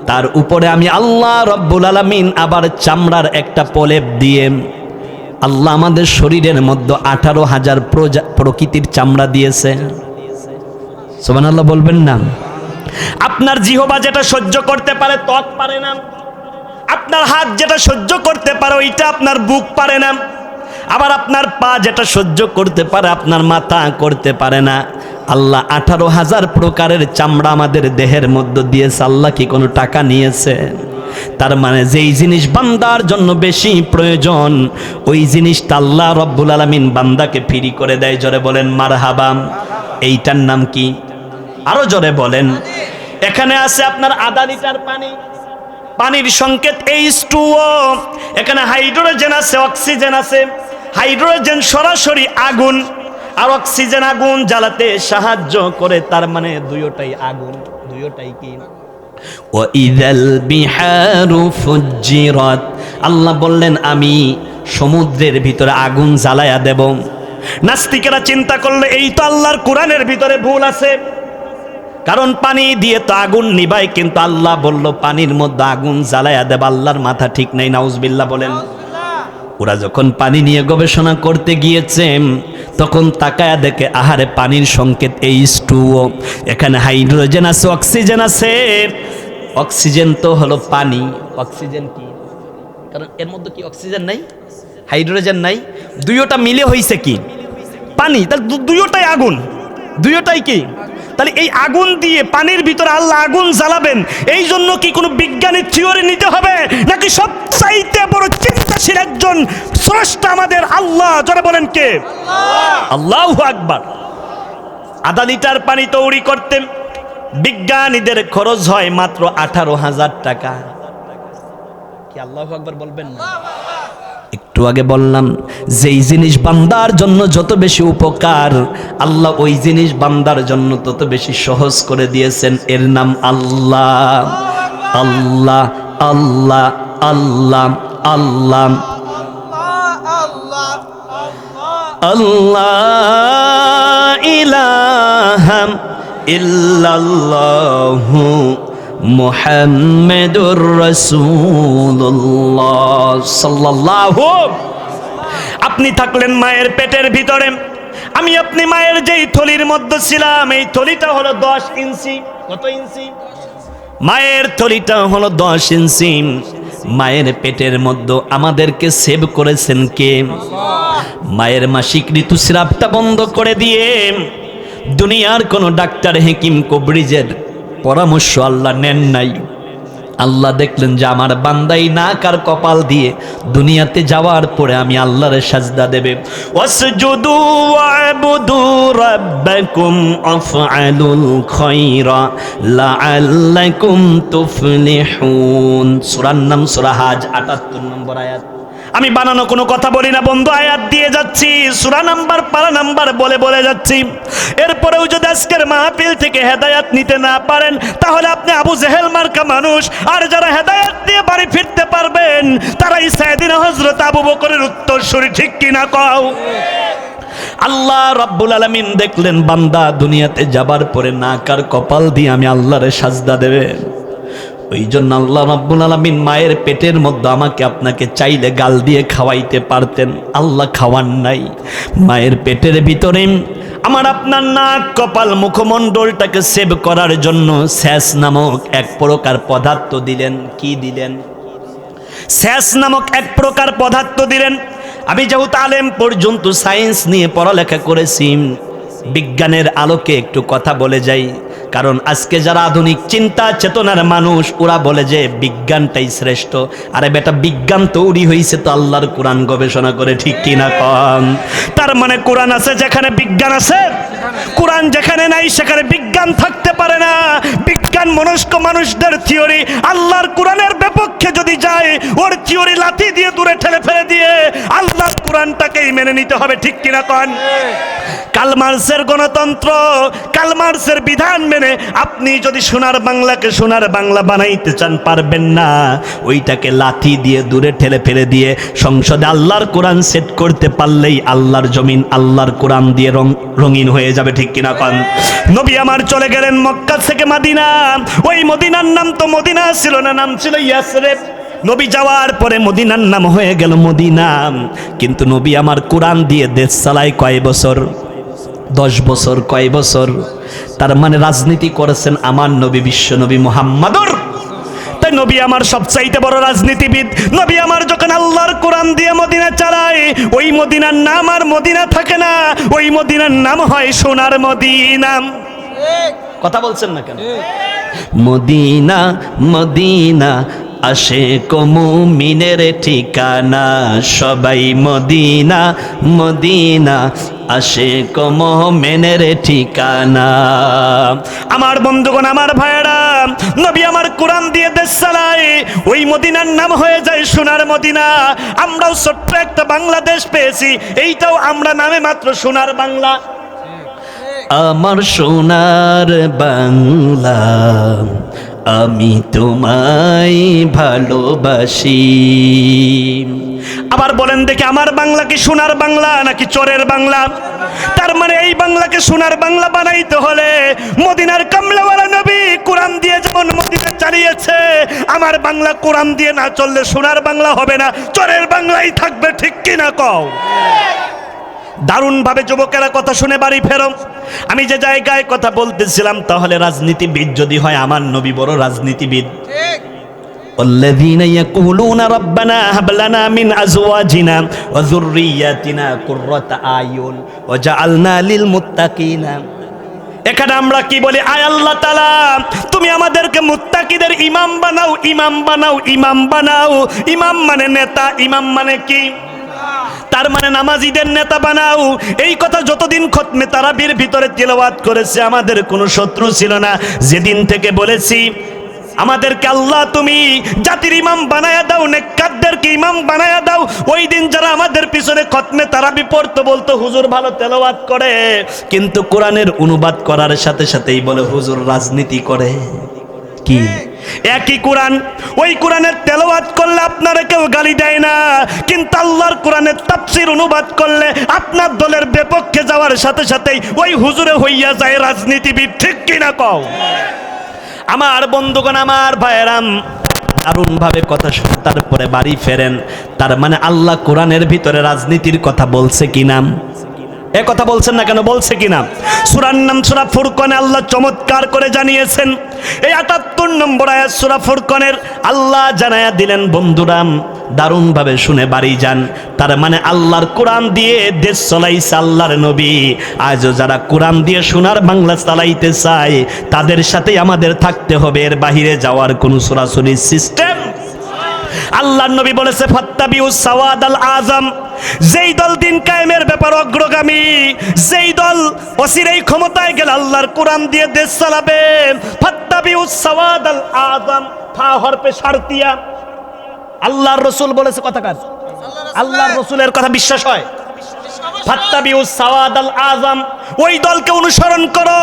A: তার উপরে আমি আল্লাহ রাব্বুল আলামিন আবার চামড়ার একটা প্রলেপ দিয়ে আল্লাহ আমাদের শরীরের মধ্যে 18,000 প্রকৃতির চামড়া দিয়েছে। সুবহানাল্লাহ বলবেন না? আপনার জিহ্বা যেটা সহ্য করতে পারে ত্বক পারে না, আপনার হাত যেটা সহ্য করতে পারে ওইটা আপনার বুক পারে না, আবার আপনার পা যেটা সহ্য করতে পারে আপনার মাথা করতে পারে না। আল্লাহ 18,000 প্রকারের চামড়া আমাদের দেহের মধ্যে দিয়েছে। আল্লাহ কি কোনো টাকা নিয়েছে? তার মানে যেই জিনিস বান্দার জন্য বেশি প্রয়োজন ওই জিনিসটা আল্লাহ রব্বুল আলামিন বান্দাকে ফ্রি করে দেয়। জোরে বলেন মারহাবা। এইটার নাম কি? আরো জোরে বলেন। এখানে আছে আপনার আধা লিটার পানি, পানির সংকেত H2O। এখানে হাইড্রোজেন আছে, অক্সিজেন আছে। হাইড্রোজেন সরাসরি আগুন, আর অক্সিজেন আগুন জ্বালাতে সাহায্য করে। তার মানে দুইটাই আগুন, দুইটাই কি? ওয়াইদাল বিহারু ফুজ্জিরাত, আল্লাহ বললেন আমি সমুদ্রের ভিতরে আগুন জ্বালায়া দেব। নাস্তিকেরা চিন্তা করলে এই তো আল্লাহর কোরআনের ভিতরে ভুল আছে, কারণ পানি দিয়ে তো আগুন নিবাই, কিন্তু আল্লাহ বলল পানির মধ্যে আগুন জ্বালায়া দেব। আল্লাহর মাথা ঠিক নাই, নাউজুবিল্লাহ বলেন। ওরা যখন পানি নিয়ে গবেষণা করতে গিয়েছে তখন তাকায়া দেখে আহারে পানির সংকেত H2O, এখানে হাইড্রোজেন আছে, অক্সিজেন আছে। অক্সিজেন তো হলো পানি, অক্সিজেন কি? কারণ এর মধ্যে কি অক্সিজেন নাই, হাইড্রোজেন নাই, দুইটা মিলে হইছে কি? পানি। তাহলে দুইটাই আগুন, দুইটাই কি? তাহলে এই আগুন দিয়ে পানির ভিতরে আল্লাহ আগুন জ্বালাবেন, এই জন্য কি কোনো বিজ্ঞানের থিওরি নিতে হবে নাকি সবচাইতে বড় চিন্তাশীল একজন স্রষ্টা আমাদের আল্লাহ? যারা বলেন কে? আল্লাহু আকবার। আধা লিটার পানি তৈরি করতে বিজ্ঞানীদের খরচ হয় মাত্র 18,000 টাকা। কি আল্লাহু আকবার বলবেন না? একটু আগে বললাম যেই জিনিস বান্দার জন্য যত বেশি উপকার আল্লাহ ওই জিনিস বান্দার জন্য তত বেশি সহজ করে দিয়েছেন। এর নাম আল্লাহ। আল্লাহ আল্লাহ আল্লাহ আল্লাহ আল্লাহ ইলাহা ইল্লাল্লাহু মুহাম্মাদুর রাসূলুল্লাহ সাল্লাল্লাহু। আপনি থাকলেন মায়ের পেটের ভিতরে, আমি আপনি মায়ের যেই থলির মধ্যে ছিলাম এই থলিটা হলো 10 ইঞ্চি। কত ইঞ্চি? মায়ের থলিটা হলো 10 ইঞ্চি। মায়ের পেটের মধ্যে আমাদেরকে সেভ করেছেন কে? মায়ের মাসিক ঋতুস্রাবটা বন্ধ করে দিয়ে দুনিয়ার কোন ডাক্তার হেকিম কবরিজের পরামর্শ আল্লাহ নেন নাই। আল্লাহ দেখলেন যে আমার বান্দাই নাক আর কপাল দিয়ে দুনিয়াতে যাওয়ার পরে আমি আল্লাহর সাজদা দেবে। ওয়াসজুদু ওয়াবুদু রাব্বাকুম আফআলুল খায়রা লাআল্লাকুম তুফলিহুন। সূরার নাম সূরা হাজ 78 নম্বর আয়াত। আমি বানানো কোনো কথা বলি না বন্ধু, আয়াত দিয়ে যাচ্ছি, সূরা নাম্বার পারা নাম্বার বলে বলে যাচ্ছি। এরপরেও যদি আজকের মাহফিল থেকে হেদায়েত নিতে না পারেন তাহলে আপনি আবু জেহেল মার্কা মানুষ। আর যারা হেদায়েত নিয়ে বাড়ি ফিরতে পারবেন তারাই সাইয়েদনা হযরত আবু বকরের উত্তরসূরি। ঠিক কিনা কও? আল্লাহ রাব্বুল আলামিন দেখলেন বান্দা দুনিয়াতে যাবার পরে নাক আর কপাল দিয়ে আমি আল্লাহর সাজদা দেবে। ওই জন্য আল্লাহ রাব্বুল আলামিন মায়ের পেটের মধ্যে আমাকে আপনাকে চাইলে গাল দিয়ে খাওয়াইতে পারতেন, আল্লাহ খাওয়ান নাই। মায়ের পেটের ভিতরে আমার আপনার নাক কপাল মুখমণ্ডলটাকে সেভ করার জন্য স্যাস নামক এক প্রকার পদার্থ দিলেন। কি দিলেন? স্যাস নামক এক প্রকার পদার্থ দিলেন। আমি যেহেতু আলেম পর্যন্ত সায়েন্স নিয়ে পড়ালেখা করেছি, বিজ্ঞানের আলোকে একটু কথা বলে যাই। কারণ আজকে যারা আধুনিক চিন্তা চেতনার মানুষ ওরা বলে যে বিজ্ঞানটাই শ্রেষ্ঠ। আরে বেটা, বিজ্ঞান তৈরি হয়েছে তো আল্লাহর কোরআন গবেষণা করে। ঠিক কিনা কন? তার মানে কোরআন আছে যেখানে বিজ্ঞান আছে, কোরআন যেখানে নাই সেখানে বিজ্ঞান থাকতে পারে না। বিজ্ঞান মনস্ক মানুষদের থিওরি আল্লাহর কোরআনের বিপক্ষে যদি যায় ওর থিওরি লাথি দিয়ে দূরে ঠেলে ফেলে দিয়ে আল্লাহর কোরআনটাকেই মেনে নিতে হবে। ঠিক কিনা কন? কার্ল মার্কসের গণতন্ত্র, কার্ল মার্কসের বিধান মেনে আপনি যদি সোনার বাংলাকে সোনার বাংলা বানাইতে চান পারবেন না। ওইটাকে লাথি দিয়ে দূরে ঠেলে ফেলে দিয়ে সংসদে আল্লাহর কোরআন সেট করতে পারলেই আল্লাহর জমিন আল্লাহর কোরআন দিয়ে রঙিন হয়ে যাবে। ঠিক কিনা কন? নবী আমার চলে গেলেন মক্কা থেকে মদিনা। ওই মদিনার নাম তো মদিনা ছিল না, নাম ছিল ইয়াসরিব। নবী যাওয়ার পরে মদিনার নাম হয়ে গেল মদিনা। কিন্তু নবী আমার কোরআন দিয়ে দেশ চালায় কয় বছর? 10 বছর। কয় বছর? তার মানে রাজনীতি করেছেন আমার নবী বিশ্ব নবী মুহাম্মাদুর। তাই নবী আমার সবচাইতে বড় রাজনীতিবিদ। নবী আমার যখন আল্লাহর কোরআন দিয়ে মদিনা চালায় ওই মদিনার নাম আর মদিনা থাকে না, ওই মদিনার নাম হয় সোনার মদিনা। কথা বলছেন না কেন? মদিনা মদিনা আশিক মুমিনের ঠিকানা সবাই মদিনা মদিনা আশিক মুমিনের ঠিকানা। আমার বন্ধুগণ, আমার ভাইরা, নবী আমার কোরআন দিয়ে দেশ চালায়, ওই মদিনার নাম হয়ে যায় সোনার মদিনা। আমরাও ছোট্ট একটা বাংলাদেশ পেয়েছি, এইটাও আমরা নামে মাত্র সোনার বাংলা। আমার সোনার বাংলা, আমি তোমায় ভালোবাসি। আবার বলেন দেখি, আমার বাংলা কি সোনার বাংলা নাকি চোরের বাংলা? তার মানে এই বাংলাকে সোনার বাংলা বানাইতে হলে মদিনার কামলাওয়ালা নবী কোরআন দিয়ে যেমন মদিনা চালিয়েছে, আমার বাংলা কোরআন দিয়ে না চললে সোনার বাংলা হবে না, চোরের বাংলাই থাকবে। ঠিক কিনা কও? দারুণ ভাবে যুবকেরা কথা শুনে বাড়ি ফেরো। আমি যে জায়গায় কথা বলতেছিলাম, তাহলে রাজনীতিবিদ যদি হয়, আমার নবী বড় রাজনীতিবিদ। الذين يقولون ربنا هب لنا من ازواجنا وذرياتنا قرة اعين وجعلنا للمتقين। এখানে আমরা কি বলি? আয় আল্লাহ তাআলা, তুমি আমাদেরকে মুত্তাকিদের ইমাম বানাও, ইমাম বানাও, ইমাম বানাও। ইমাম মানে নেতা, ইমাম মানে কি? তার মানে নামাজিদের নেতা বানাও। এই কথা যতদিন খতমে তারাবির ভিতরে তিলাওয়াত করেছে, আমাদের কোনো শত্রু ছিল না। যেদিন থেকে বলেছি আমাদেরকে আল্লাহ তুমি জাতির ইমাম বানায়া দাও, নেককারদেরকে ইমাম বানায়া দাও, ওই দিন যারা আমাদের পিছনে খতমে তারাবি পড়তো বলতো হুজুর ভালো তেলাওয়াত করে, কিন্তু কোরআনের অনুবাদ করার সাথে সাথেই বলে হুজুর রাজনীতি করে। কি একই কোরআন, ওই কোরআনের তেলাওয়াত করলে আপনারা কেউ গালি দেয় না, কিন্তু আল্লাহর কোরআনের তাফসীর অনুবাদ করলে আপনার দলের বিপক্ষে যাওয়ার সাথে সাথেই ওই হুজুরে হইয়া যায় রাজনীতিবিদ। ঠিক কিনা কও? আমার বন্ধুগণ, আমার ভাইয়েরাম, দারুণ ভাবে কথা শুনে তারপরে বাড়ি ফেরেন। তার মানে আল্লাহ কোরআনের ভিতরে রাজনীতির কথা বলছে কিনা? এ কথা বলছেন না কেন? বলছে কিনা? সূরার নাম সূরা ফুরকানে আল্লাহ চমৎকার করে জানিয়েছেন। এই ৭৮ নম্বর আয়াত সূরা ফুরকানের আল্লাহ জানায়া দিলেন। বন্ধুরাম, দারুণ ভাবে শুনে বাড়ি যান। তার মানে আল্লাহর কোরআন দিয়ে দেশ চালাইছে আল্লাহর নবী। আজও যারা কোরআন দিয়ে সোনার বাংলা চালাইতে চায়, তাদের সাথে আমাদের থাকতে হবে, এর বাহিরে যাওয়ার কোনো সরাসরি সিস্টেম। আল্লাহর নবী বলেছে ফাত্তাবিউস সাওয়াদাল আযম, যেই দল দিন কায়েমের ব্যাপার অগ্রগামী, যেই দল অচিরেই ক্ষমতায় গেলে আল্লাহর কোরআন দিয়ে দেশ চালাবে, ফাত্তাবিউস সাওয়াদাল আযম, ফা হরফে শারতিয়া। আল্লাহর রাসূল বলেছে কথাকার, আল্লাহর রাসূলের কথা বিশ্বাস হয়? ফাত্তাবিউস সাওয়াদাল আযম, ওই দলকে অনুসরণ করো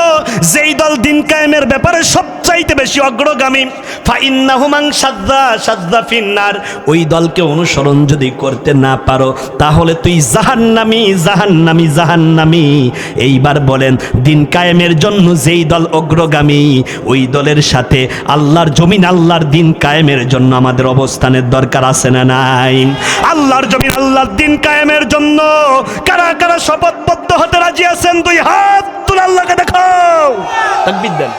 A: যেই দল দিন কায়েমের ব্যাপারে সবচাইতে বেশি অগ্রগামী। ফাইন্নাহু মান শাযযা শাযযা ফিন্নার, ওই দলকে অনুসরণ যদি করতে না পারো তাহলে তুই জাহান্নামী, জাহান্নামী, জাহান্নামী। এইবার বলেন, দিন কায়েমের জন্য যেই দল অগ্রগামী, ওই দলের সাথে আল্লাহর জমিন, আল্লাহর দিন কায়েমের জন্য আমাদের অবস্থানের দরকার আছে না নাই? আল্লাহর জমিন, আল্লাহর দিন কায়েমের জন্য কারা কারা শপথবদ্ধ হতে রাজি আছেন? দুই হাত তুলে আল্লাহকে দেখাও, তাকবীর দেন।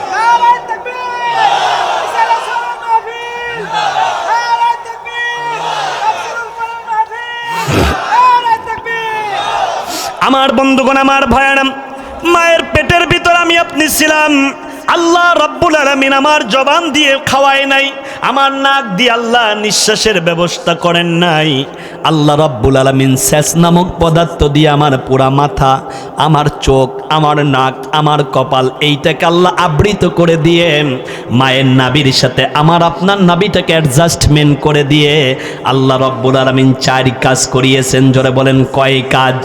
A: আমার বন্ধুগণ, আমার ভাইয়েরা, মায়ের পেটের ভিতর আমি আপনি ছিলাম, আল্লাহ রাব্বুল আলামিন আমার জবান দিয়ে খাওয়ায় নাই, আমার নাক দিয়ে আল্লাহ নিঃশ্বাসের ব্যবস্থা করেন নাই। আল্লাহ রাব্বুল আলামিন শেষ নামক পদার্থ দিয়ে আমার পুরা মাথা, আমার চোখ, আমার নাক, আমার কপাল, এইটাকে আল্লাহ আবৃত করে দিয়ে মায়ের নাভির সাথে আমার আপনার নাভিটাকে অ্যাডজাস্টমেন্ট করে দিয়ে আল্লাহ রাব্বুল আলামিন 4 কাজ করিয়েছেন। জোরে বলেন কয় কাজ?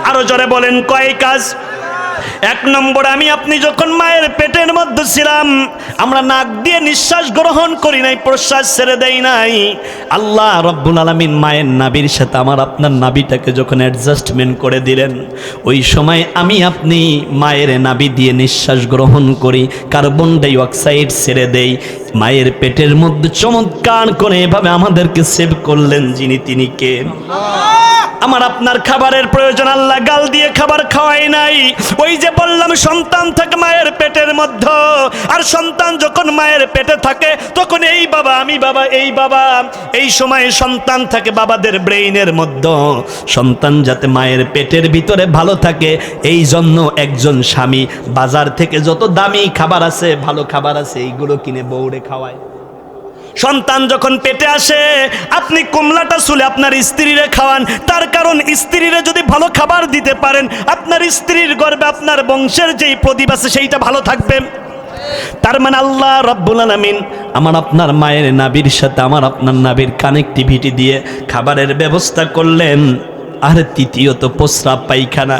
A: আরো জোরে বলেন কয় কাজ? 1 নম্বর, আমি আপনি যখন মায়ের পেটের মধ্যে ছিলাম, আমরা নাক দিয়ে নিঃশ্বাস গ্রহণ করি নাই, প্রশ্বাস ছেড়ে দেই নাই। আল্লাহ রাব্বুল আলামিন মায়ের নাভির সাথে আমার আপনার নাভিটাকে যখন অ্যাডজাস্টমেন্ট করে দিলেন, ওই সময় আমি আপনি মায়ের নাভি দিয়ে নিঃশ্বাস গ্রহণ করি, কার্বন ডাই অক্সাইড ছেড়ে দেই। মায়ের পেটের মধ্যে চমৎকার করে এভাবে আমাদেরকে সেভ করলেন যিনি, তিনি কে? আমার আপনার খাবারের প্রয়োজন আল্লাহ গাল দিয়ে খাবার খাওয়াই নাই। ওই যে বললাম সন্তান থাকে মায়ের পেটের মধ্যে, আর সন্তান যখন মায়ের পেটে থাকে তখন এই বাবা, আমি বাবা, এই বাবা, এই সময়ে সন্তান থাকে বাবাদের ব্রেইনের মধ্যে। সন্তান যাতে মায়ের পেটের ভিতরে ভালো থাকে, এই জন্য একজন স্বামী বাজার থেকে যত দামি খাবার আছে, ভালো খাবার আছে, এইগুলো কিনে বউরে খাওয়ায়। সন্তান যখন পেটে আসে আপনি কমলাটা চুলে আপনার স্ত্রীরে খাওয়ান, তার কারণ স্ত্রীরে যদি ভালো খাবার দিতে পারেন আপনার স্ত্রীর গর্ভে আপনার বংশের যেই প্রদীপ আছে সেইটা ভালো থাকবে। তার মানে আল্লাহ রাব্বুল আলামিন আমার আপনার মায়ের নাভির সাথে আমার আপনার নাভির কানেক্টিভিটি দিয়ে খাবারের ব্যবস্থা করলেন। আর তৃতীয়ত প্রস্রাব পায়খানা,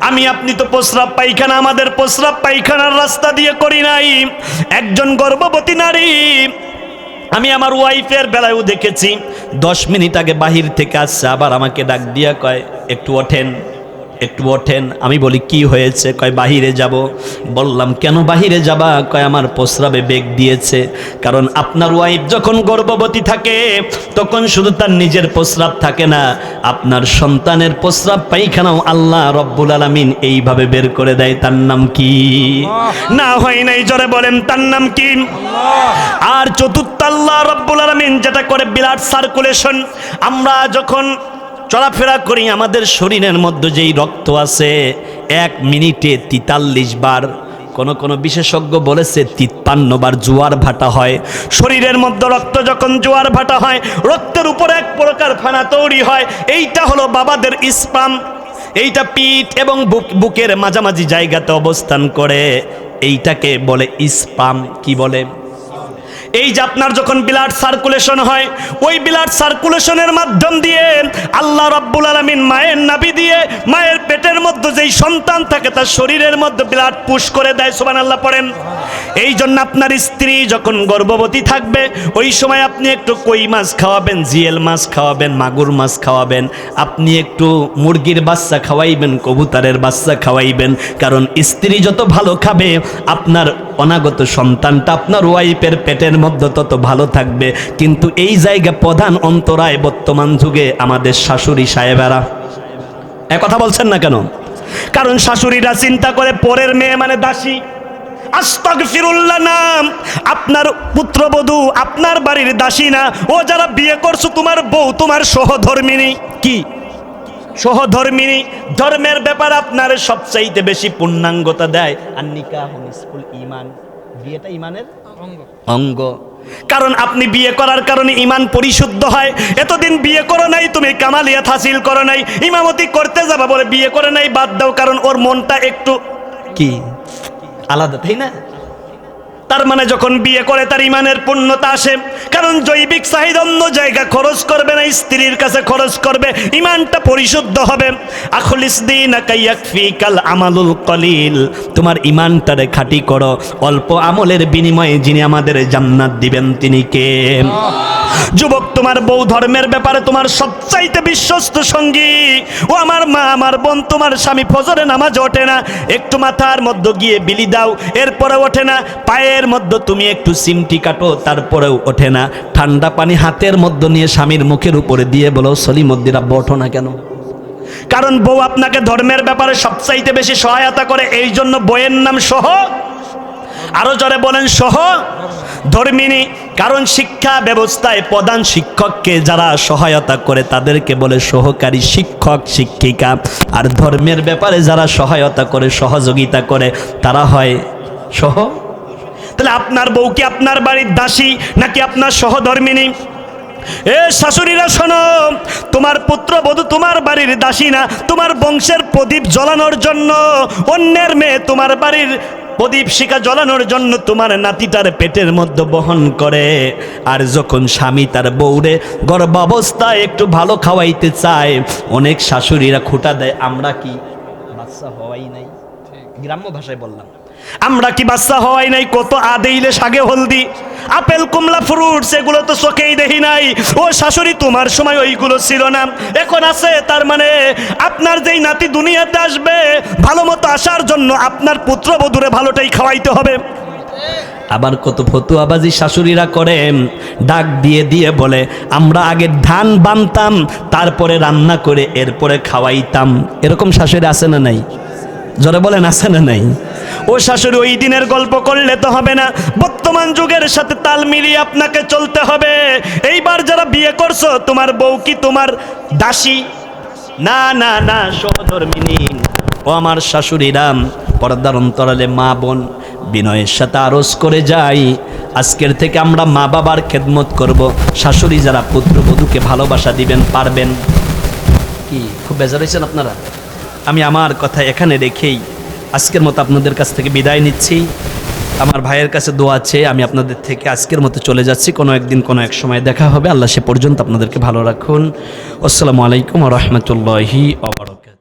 A: আমি আপনি তো প্রস্রাব পায়খানা আমাদের প্রস্রাব পায়খানার রাস্তা দিয়ে করি নাই। একজন গর্ভবতী নারী আমি আমার ওয়াইফের বেলায়ও দেখেছি, 10 মিনিট আগে বাহির থেকে আসছে, আবার আমাকে ডাক দিয়া কয় একটু ওঠেন একটু ওঠেন। আমি বলি কি হয়েছে? কয় বাহিরে যাব। বললাম কেন বাহিরে যাবা? কয় আমার প্রস্রাবে বেগ দিয়েছে। কারণ আপনার ওয়াইফ যখন গর্ভবতী থাকে তখন শুধু তার নিজের প্রস্রাব থাকে না, আপনার সন্তানের প্রস্রাব পায়খানাও আল্লাহ রব্বুল আলামিন এইভাবে বের করে দেয়। তার নাম কি? না হয় নাই, জোরে বলেন তার নাম কি? আর চতুর্থ আল্লাহ রব্বুল আলামিন যেটা করে ব্লাড সার্কুলেশন। আমরা যখন চলাফেরা করি আমাদের শরীরের মধ্যে যেই রক্ত আছে 1 মিনিটে 43 বার, কোন বিশেষজ্ঞ বলেছে 53 বার জোয়ার ভাটা হয় শরীরের মধ্যে। রক্ত যখন জোয়ার ভাটা হয় রক্তের উপর এক প্রকার ফেনা তৈরি হয়, এইটা হলো বাবাদের স্পাম। এইটা পিঠ এবং বুকের মাঝামাঝি জায়গাতে অবস্থান করে, এইটাকে বলে স্পাম। কি বলে? এই যে আপনার যখন ব্লাড সার্কুলেশন হয় ওই ব্লাড সার্কুলেশনের মাধ্যম দিয়ে আল্লাহ রাব্বুল আলামিন মায়ের নাভি দিয়ে মায়ের পেটের মধ্যে যেই সন্তান থাকে তার শরীরের মধ্যে ব্লাড পুশ করে দেয়। সুবহানাল্লাহ পড়েন। এই জন্য আপনার স্ত্রী যখন গর্ভবতী থাকবে ওই সময় আপনি একটু কই মাছ খাওয়াবেন, জিয়েল মাছ খাওয়াবেন, মাগুর মাছ খাওয়াবেন, আপনি একটু মুরগির বাচ্চা খাওয়াইবেন, কবুতরের বাচ্চা খাওয়াইবেন। কারণ স্ত্রী যত ভালো খাবে আপনার অনাগত সন্তানটা আপনার ওয়াইফের পেটের মধ্যে তত ভালো থাকবে। কিন্তু এই জায়গা প্রধান অন্তরায় বর্তমান যুগে আমাদের শাশুড়ি সাহেবেরা। কথা বলছেন না কেন? কারণ শাশুড়িরা চিন্তা করে পরের মেয়ে মানে দাসী। আস্তাগফিরুল্লাহ, নাম আপনার পুত্রবধূ আপনার বাড়ির দাসী না, ও যারা বিয়ে করছো তোমার বউ তোমার সহধর্মিনী। কি সহধর্মিনী? ধর্মের ব্যাপার আপনার সবচাইতে বেশি পূর্ণাঙ্গতা দেয়। আর নিকাহ নিসফুল ঈমান, বিয়েটা ঈমানের অঙ্গ। কারণ আপনি বিয়ে করার কারণে ঈমান পরিশুদ্ধ হয়। এতদিন বিয়ে করো নাই, তুমি কামালিয়াত হাসিল করো নাই, ইমামতি করতে যাবা বলে বিয়ে করে নাই, বাদ দাও। কারণ ওর মনটা একটু কি আলাদা, তাই না? তার মানে যখন বিয়ে করে তার ঈমানের পূর্ণতা আসে। কারণ জৈবিক চাহিদা অন্য জায়গা খরচ করবে না, স্ত্রীর কাছে খরচ করবে, ঈমানটা পরিশুদ্ধ হবে। আখলিস দীনাকা ইয়াকফিকাল আমালুল কলিল, তোমার ঈমানটারে খাঁটি করো, অল্প আমলের বিনিময়ে যিনি আমাদের জান্নাত দিবেন তিনি কে? যুবক, তোমার বউ ধর্মের ব্যাপারে তোমার সবচাইতে বিশ্বস্ত সঙ্গী। ও আমার মা, আমার বোন, তোমার স্বামী ফজরে নামাজ ওঠে না, একটু মাথার মধ্যে গিয়ে বিলি দাও, এরপরে ওঠে না। পায়ের মধ্যে তুমি একটু সিমটি কাটো, তারপরেও ওঠে না। ঠান্ডা পানি হাতের মধ্যে নিয়ে স্বামীর মুখের উপরে দিয়ে বলো সলিমুদ্দিন আব্বা ওঠো না কেন? কারণ বউ আপনাকে ধর্মের ব্যাপারে সবচাইতে বেশি সহায়তা করে, এই জন্য বইয়ের নাম সহ। আরো জোরে বলেন সহ ধর্মিনী। কারণ শিক্ষা ব্যবস্থায় প্রধান শিক্ষককে যারা সহায়তা করে তাদেরকে বলে সহকারী শিক্ষক শিক্ষিকা, আর ধর্মের ব্যাপারে যারা সহায়তা করে সহযোগিতা করে তারা হয় সহ। তাহলে আপনার বউ কি আপনার বাড়ির দাসী নাকি আপনার সহধর্মিনী? এ শাশুড়িরা শোনো, তোমার পুত্রবধূ তোমার বাড়ির দাসী না, তোমার বংশের প্রদীপ জ্বলানোর জন্য অন্যের মেয়ে তোমার বাড়ির প্রদীপ শিখা জ্বলানোর জন্য তোমার নাতিটার পেটের মধ্যে বহন করে। আর যখন স্বামী তার বউরে গর্ভাবস্থায় একটু ভালো খাওয়াইতে চায় অনেক শাশুড়িরা খুঁটা দেয়, আমরা কি বাচ্চা হওয়াই নাই? গ্রাম্য ভাষায় বললাম, আমরা কি বাচ্চা হওয়াই নাই? কত আদেইলে শাগে হলদি, আপেল কমলা ফ্রুটস, এগুলো তো চোখেই দেখি নাই। ও শাশুড়ি, তোমার সময় ওইগুলো ছিল না, এখন আছে। তার মানে আপনার যেই নাতি দুনিয়াতে আসবে ভালো মতো আসার জন্য আপনার পুত্রবধূরে ভালোটাই খাওয়াইতে হবে। আবার কত ফতুয়াবাজি শাশুড়িরা করে, ডাক দিয়ে দিয়ে বলে আমরা আগে ধান বানতাম, তারপরে রান্না করে এরপরে খাওয়াইতাম। এরকম শাশুড়ি আছে না নাই? জোরে বলেন আছে না নাই? ও শাশুড়ি, ওই দিনের গল্প করলে তো হবে না, বর্তমান যুগের সাথে তাল মিলিয়ে আপনাকে চলতে হবে। এইবার যারা বিয়ে করছো তোমার বউ কি তোমার দাসী? না না না, সহধর্মিনী। ও আমার শাশুড়িরা, পর্দার অন্তরালে মা বোন, বিনয়ের সাথে আরজ করে যাই, আজকের থেকে আমরা মা বাবার খেদমত করব। শাশুড়ি যারা পুত্রবধূকে ভালোবাসা দিবেন, পারবেন কি? খুব বেজার হয়েছেন আপনারা? আমি আমার কথা এখানে রেখেই আজকের মতো আপনাদের কাছ থেকে বিদায় নিচ্ছি। আমার ভাইয়ের কাছে দোয়া চেয়ে আমি আপনাদের থেকে আজকের মতো চলে যাচ্ছি। কোনো একদিন কোনো এক সময় দেখা হবে। আল্লাহ সে পর্যন্ত আপনাদেরকে ভালো রাখুন। আসসালামু আলাইকুম ওয়া রাহমাতুল্লাহি ওয়া বারাকাতুহু।